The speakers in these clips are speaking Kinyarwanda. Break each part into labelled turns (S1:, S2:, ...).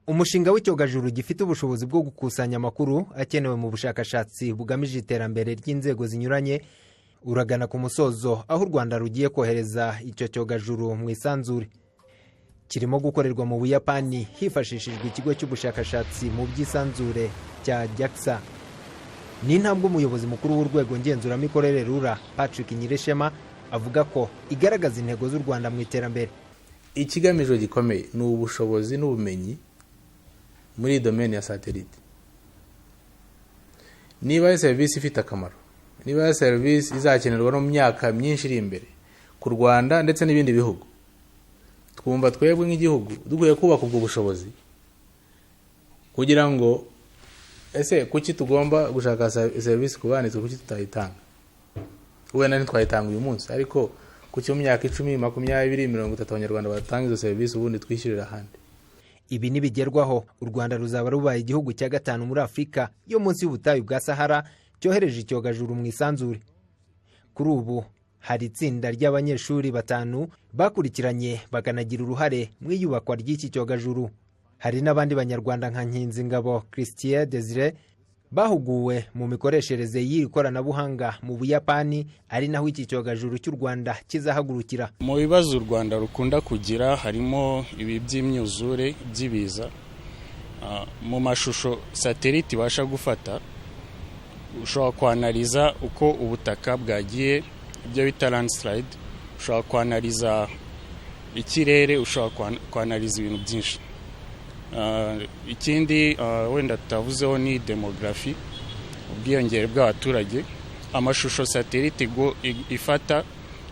S1: Umushinga w'icyogajuru gifite ubushobozi bwo gukusanya amakuru akenewe mu bushakashatsi bugamije iterambere ry'inzego zinyuranye uragana ku musozo, aho u Rwanda rugiye kohereza icyo cyogajuru mu isanzure. Kirimo gukorerwa mu Buyapani hifashishijwe ikigo cy'ubushakashatsi mu by'isanzure cya JAXA. Ni intambwe umuyobozi mukuru w'urwego ngenzuramikorere RURA Patrick Nyirishema avuga ko igaragaza intego z'u Rwanda mu iterambere.
S2: Ikigamijwe gikomeye ni ubushobozi n'ubumenyi muri domaine ya satellite. Niba service ifite akamaro, niba service izakenerwa no mu myaka myinshi iri imbere ku Rwanda ndetse n'ibindi bihugu, twumva twebwe nk'igihugu dukwiye kubaka ubwo bushobozi kugira ngo kuki tugomba gushaka service ku bana, kuki tutayitanga. Wenda ntitwayitanga uyu munsi, ariko kuki mu myaka 10, 20, 30 Abanyarwanda batanga izo service ubundi twishyurira ahandi.
S1: Ibi nibigerwaho, u Rwanda ruzaba rubaye igihugu cya gatanu muri Afurika yo munsi y'ubutayu bwa Sahara cyohereje icyogajuru mu isanzure. Kuri ubu hari itsinda ry'abanyeshuri 5 bakurikiranye bakanagira uruhare mu iyubakwa ry'iki cyogajuru. Hari n'abandi banyarwanda nka Nkinzingabo Christian Desire bahuguwe mu mikoreshereze y'iri koranabuhanga mu Buyapani, ari naho iki cyogajuru cy'u Rwanda kizahagurukira.
S3: Mu bibazo u Rwanda rukunda kugira harimo ibi by'imyuzure by'ibiza. Mu mashusho satellite ibasha gufata, ushobora kwanaliza uko ubutaka bwagiye, ibyo bita landslide, ushobora kwanaliza ikirere, ushobora kwanaliza ibintu byinshi. Ikindi wenda tutavuzeho ni demografi, ubwiyongere bw'abaturage. Amashusho satellite ifata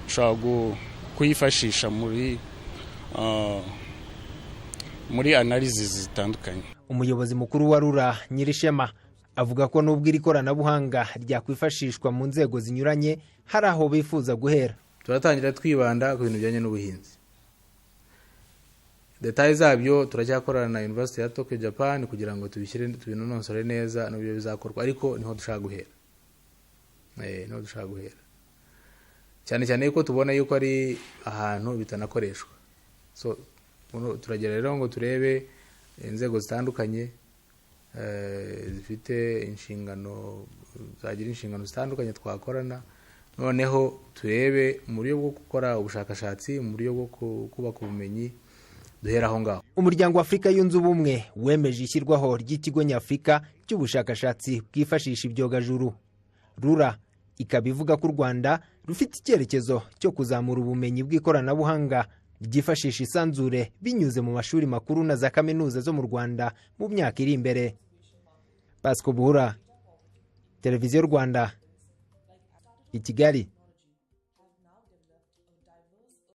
S3: ushobora kuyifashisha muri analysis zitandukanye.
S1: Umuyobozi mukuru wa RURA Nyirishema avuga ko nubwo iri koranabuhanga ryakwifashishwa mu nzego zinyuranye, hari aho bifuza guhera.
S2: Turatangira twibanda ku bintu bijyanye n'ubuhinzi. Details zabyo turacyakorana na University ya Tokyo Japan kugira ngo tubinonosore neza n'ibyo bizakorwa, ariko niho dushaka guhera. Niho dushaka guhera. Cyane yuko tubona yuko ari ahantu bitanakoreshwa. So turagera rero ngo turebe inzego zitandukanye zifite inshingano, zagira inshingano zitandukanye twakorana, noneho turebe mu buryo bwo gukora ubushakashatsi, mu buryo bwo kubaka ubumenyi duhera aho ngaho.
S1: Umuryango wa Afurika yunze ubumwe wemeje ishyirwaho ry'ikigo nyafurika cy'ubushakashatsi bwifashisha ibyogajuru. RURA ikaba ivuga ko u Rwanda rufite icyerekezo cyo kuzamura ubumenyi bw'ikoranabuhanga ryifashisha isanzure binyuze mu mashuri makuru na za kaminuza zo mu Rwanda mu myaka iri imbere. Pasco Buhura, Televiziyo Rwanda, i Kigali.